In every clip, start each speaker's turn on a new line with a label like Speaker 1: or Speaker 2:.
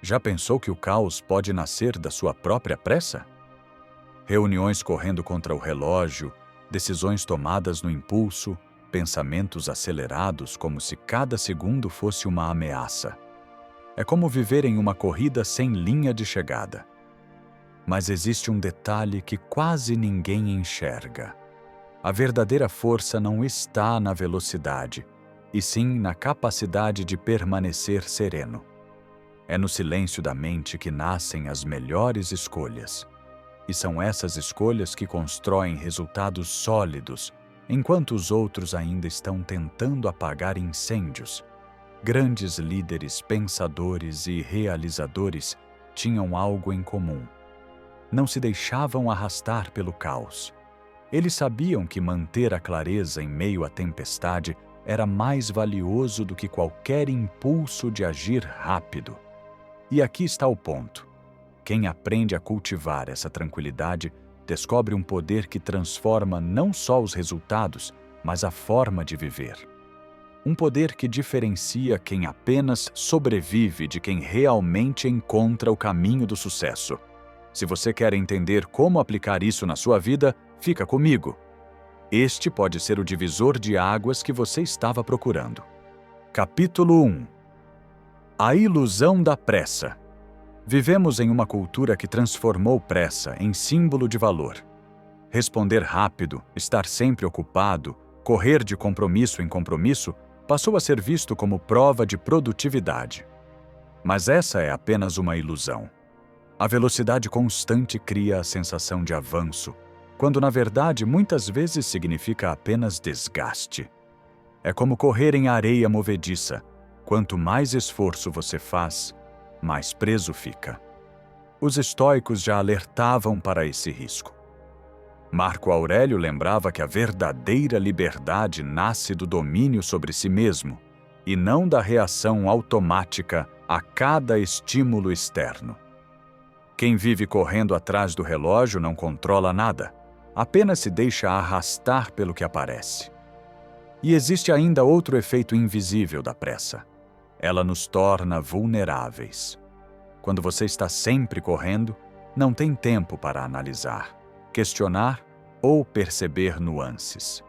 Speaker 1: Já pensou que o caos pode nascer da sua própria pressa? Reuniões correndo contra o relógio, decisões tomadas no impulso, pensamentos acelerados como se cada segundo fosse uma ameaça. É como viver em uma corrida sem linha de chegada. Mas existe um detalhe que quase ninguém enxerga. A verdadeira força não está na velocidade, e sim na capacidade de permanecer sereno. É no silêncio da mente que nascem as melhores escolhas. E são essas escolhas que constroem resultados sólidos, enquanto os outros ainda estão tentando apagar incêndios. Grandes líderes, pensadores e realizadores tinham algo em comum. Não se deixavam arrastar pelo caos. Eles sabiam que manter a clareza em meio à tempestade era mais valioso do que qualquer impulso de agir rápido. E aqui está o ponto. Quem aprende a cultivar essa tranquilidade descobre um poder que transforma não só os resultados, mas a forma de viver. Um poder que diferencia quem apenas sobrevive de quem realmente encontra o caminho do sucesso. Se você quer entender como aplicar isso na sua vida, fica comigo. Este pode ser o divisor de águas que você estava procurando. Capítulo 1. A ilusão da pressa. Vivemos em uma cultura que transformou pressa em símbolo de valor. Responder rápido, estar sempre ocupado, correr de compromisso em compromisso, passou a ser visto como prova de produtividade. Mas essa é apenas uma ilusão. A velocidade constante cria a sensação de avanço, quando na verdade muitas vezes significa apenas desgaste. É como correr em areia movediça. Quanto mais esforço você faz, mais preso fica. Os estoicos já alertavam para esse risco. Marco Aurélio lembrava que a verdadeira liberdade nasce do domínio sobre si mesmo e não da reação automática a cada estímulo externo. Quem vive correndo atrás do relógio não controla nada, apenas se deixa arrastar pelo que aparece. E existe ainda outro efeito invisível da pressa. Ela nos torna vulneráveis. Quando você está sempre correndo, não tem tempo para analisar, questionar ou perceber nuances.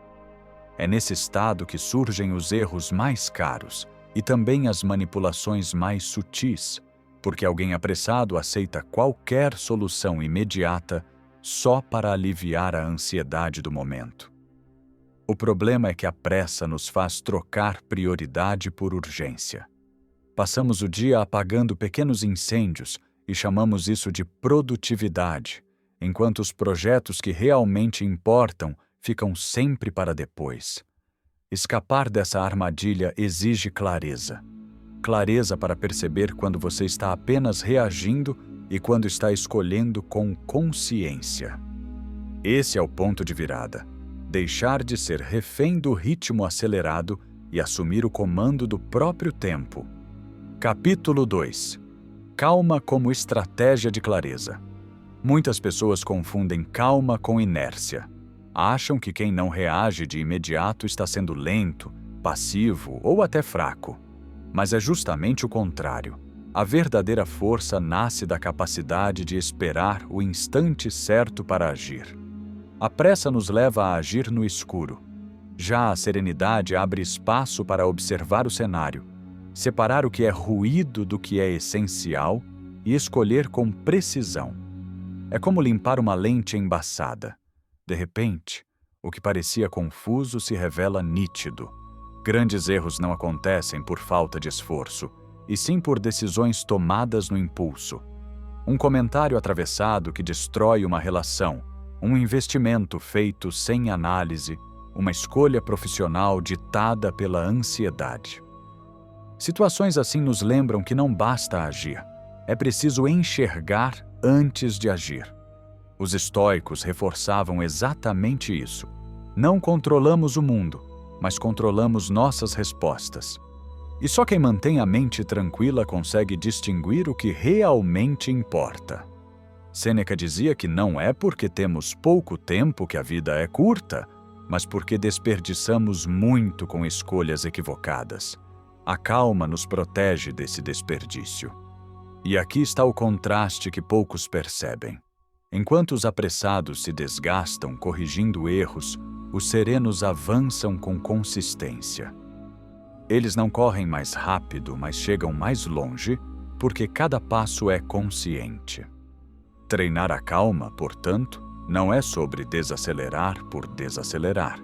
Speaker 1: É nesse estado que surgem os erros mais caros e também as manipulações mais sutis, porque alguém apressado aceita qualquer solução imediata só para aliviar a ansiedade do momento. O problema é que a pressa nos faz trocar prioridade por urgência. Passamos o dia apagando pequenos incêndios e chamamos isso de produtividade, enquanto os projetos que realmente importam ficam sempre para depois. Escapar dessa armadilha exige clareza. Clareza para perceber quando você está apenas reagindo e quando está escolhendo com consciência. Esse é o ponto de virada. Deixar de ser refém do ritmo acelerado e assumir o comando do próprio tempo. Capítulo 2. Calma como estratégia de clareza. Muitas pessoas confundem calma com inércia. Acham que quem não reage de imediato está sendo lento, passivo ou até fraco. Mas é justamente o contrário. A verdadeira força nasce da capacidade de esperar o instante certo para agir. A pressa nos leva a agir no escuro. Já a serenidade abre espaço para observar o cenário, separar o que é ruído do que é essencial e escolher com precisão. É como limpar uma lente embaçada. De repente, o que parecia confuso se revela nítido. Grandes erros não acontecem por falta de esforço, e sim por decisões tomadas no impulso. Um comentário atravessado que destrói uma relação, um investimento feito sem análise, uma escolha profissional ditada pela ansiedade. Situações assim nos lembram que não basta agir, é preciso enxergar antes de agir. Os estoicos reforçavam exatamente isso. Não controlamos o mundo, mas controlamos nossas respostas. E só quem mantém a mente tranquila consegue distinguir o que realmente importa. Sêneca dizia que não é porque temos pouco tempo que a vida é curta, mas porque desperdiçamos muito com escolhas equivocadas. A calma nos protege desse desperdício. E aqui está o contraste que poucos percebem. Enquanto os apressados se desgastam corrigindo erros, os serenos avançam com consistência. Eles não correm mais rápido, mas chegam mais longe, porque cada passo é consciente. Treinar a calma, portanto, não é sobre desacelerar por desacelerar.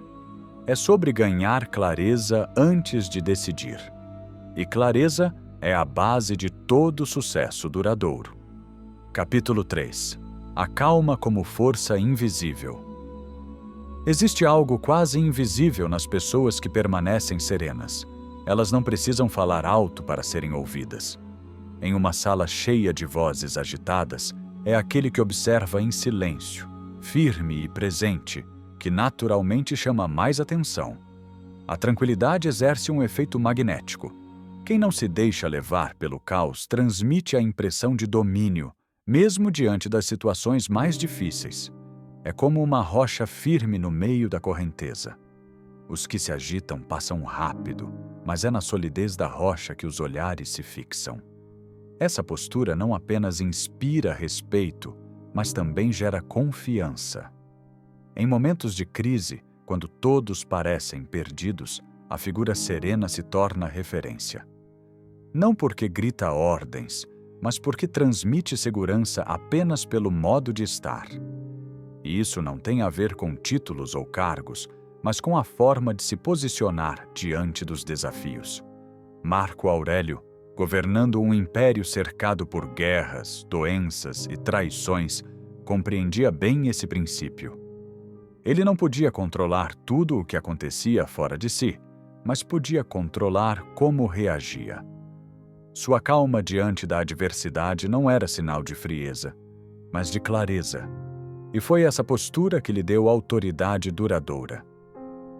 Speaker 1: É sobre ganhar clareza antes de decidir. E clareza é a base de todo sucesso duradouro. Capítulo 3. A calma como força invisível. Existe algo quase invisível nas pessoas que permanecem serenas. Elas não precisam falar alto para serem ouvidas. Em uma sala cheia de vozes agitadas, é aquele que observa em silêncio, firme e presente, que naturalmente chama mais atenção. A tranquilidade exerce um efeito magnético. Quem não se deixa levar pelo caos transmite a impressão de domínio, mesmo diante das situações mais difíceis. É como uma rocha firme no meio da correnteza. Os que se agitam passam rápido, mas é na solidez da rocha que os olhares se fixam. Essa postura não apenas inspira respeito, mas também gera confiança. Em momentos de crise, quando todos parecem perdidos, a figura serena se torna referência. Não porque grita ordens, mas porque transmite segurança apenas pelo modo de estar. E isso não tem a ver com títulos ou cargos, mas com a forma de se posicionar diante dos desafios. Marco Aurélio, governando um império cercado por guerras, doenças e traições, compreendia bem esse princípio. Ele não podia controlar tudo o que acontecia fora de si, mas podia controlar como reagia. Sua calma diante da adversidade não era sinal de frieza, mas de clareza. E foi essa postura que lhe deu autoridade duradoura.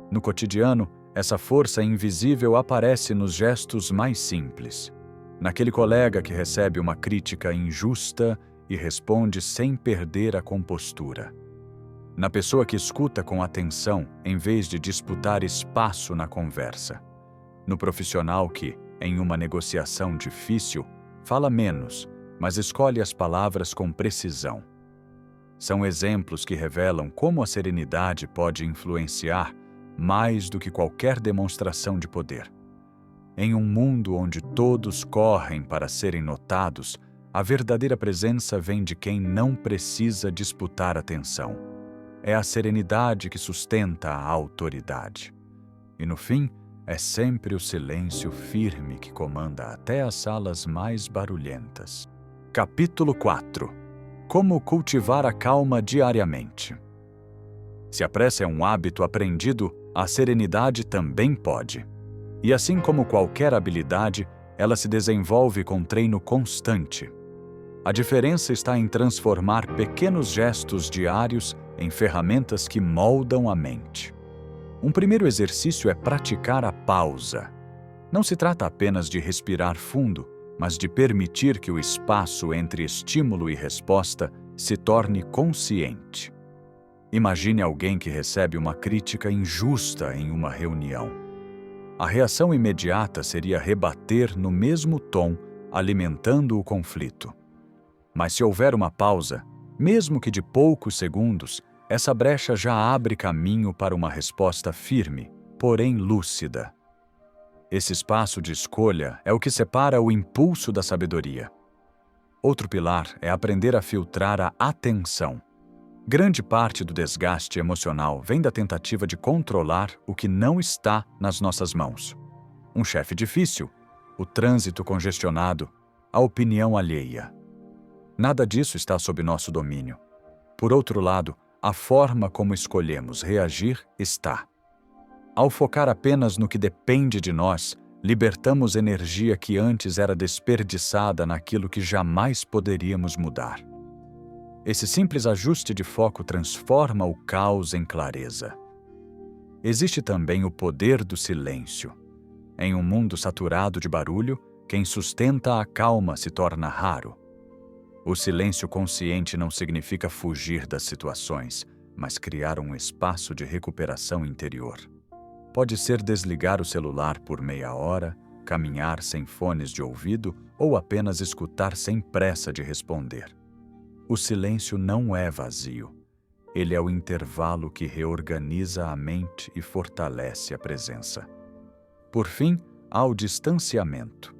Speaker 1: No cotidiano, essa força invisível aparece nos gestos mais simples. Naquele colega que recebe uma crítica injusta e responde sem perder a compostura. Na pessoa que escuta com atenção em vez de disputar espaço na conversa. No profissional que, em uma negociação difícil, fala menos, mas escolhe as palavras com precisão. São exemplos que revelam como a serenidade pode influenciar mais do que qualquer demonstração de poder. Em um mundo onde todos correm para serem notados, a verdadeira presença vem de quem não precisa disputar atenção. É a serenidade que sustenta a autoridade. E no fim, é sempre o silêncio firme que comanda até as salas mais barulhentas. Capítulo 4. Como cultivar a calma diariamente. Se a pressa é um hábito aprendido, a serenidade também pode. E assim como qualquer habilidade, ela se desenvolve com treino constante. A diferença está em transformar pequenos gestos diários em ferramentas que moldam a mente. Um primeiro exercício é praticar a pausa. Não se trata apenas de respirar fundo, mas de permitir que o espaço entre estímulo e resposta se torne consciente. Imagine alguém que recebe uma crítica injusta em uma reunião. A reação imediata seria rebater no mesmo tom, alimentando o conflito. Mas se houver uma pausa, mesmo que de poucos segundos, essa brecha já abre caminho para uma resposta firme, porém lúcida. Esse espaço de escolha é o que separa o impulso da sabedoria. Outro pilar é aprender a filtrar a atenção. Grande parte do desgaste emocional vem da tentativa de controlar o que não está nas nossas mãos. Um chefe difícil, o trânsito congestionado, a opinião alheia. Nada disso está sob nosso domínio. Por outro lado, a forma como escolhemos reagir está. Ao focar apenas no que depende de nós, libertamos energia que antes era desperdiçada naquilo que jamais poderíamos mudar. Esse simples ajuste de foco transforma o caos em clareza. Existe também o poder do silêncio. Em um mundo saturado de barulho, quem sustenta a calma se torna raro. O silêncio consciente não significa fugir das situações, mas criar um espaço de recuperação interior. Pode ser desligar o celular por meia hora, caminhar sem fones de ouvido ou apenas escutar sem pressa de responder. O silêncio não é vazio. Ele é o intervalo que reorganiza a mente e fortalece a presença. Por fim, há o distanciamento.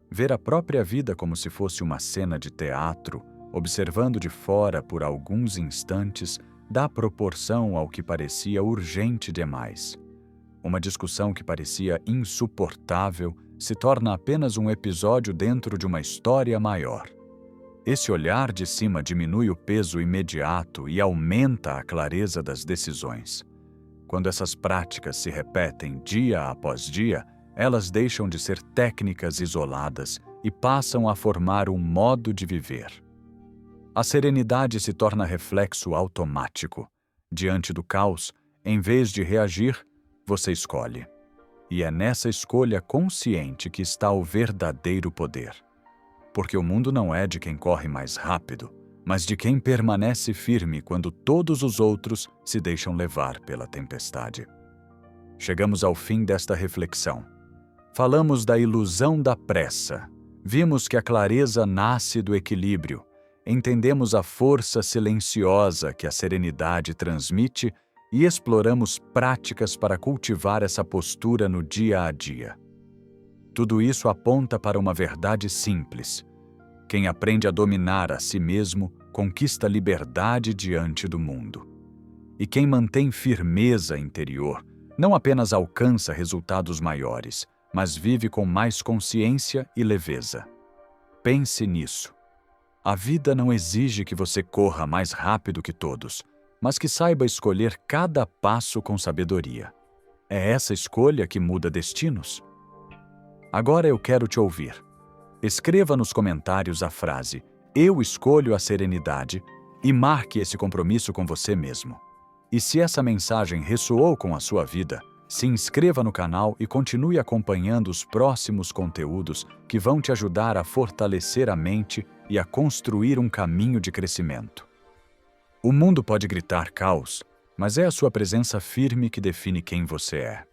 Speaker 1: Ver a própria vida como se fosse uma cena de teatro, observando de fora por alguns instantes, dá proporção ao que parecia urgente demais. Uma discussão que parecia insuportável se torna apenas um episódio dentro de uma história maior. Esse olhar de cima diminui o peso imediato e aumenta a clareza das decisões. Quando essas práticas se repetem dia após dia, elas deixam de ser técnicas isoladas e passam a formar um modo de viver. A serenidade se torna reflexo automático. Diante do caos, em vez de reagir, você escolhe. E é nessa escolha consciente que está o verdadeiro poder. Porque o mundo não é de quem corre mais rápido, mas de quem permanece firme quando todos os outros se deixam levar pela tempestade. Chegamos ao fim desta reflexão. Falamos da ilusão da pressa. Vimos que a clareza nasce do equilíbrio. Entendemos a força silenciosa que a serenidade transmite e exploramos práticas para cultivar essa postura no dia a dia. Tudo isso aponta para uma verdade simples. Quem aprende a dominar a si mesmo conquista liberdade diante do mundo. E quem mantém firmeza interior não apenas alcança resultados maiores, mas vive com mais consciência e leveza. Pense nisso. A vida não exige que você corra mais rápido que todos, mas que saiba escolher cada passo com sabedoria. É essa escolha que muda destinos? Agora eu quero te ouvir. Escreva nos comentários a frase "Eu escolho a serenidade" e marque esse compromisso com você mesmo. E se essa mensagem ressoou com a sua vida, se inscreva no canal e continue acompanhando os próximos conteúdos que vão te ajudar a fortalecer a mente e a construir um caminho de crescimento. O mundo pode gritar caos, mas é a sua presença firme que define quem você é.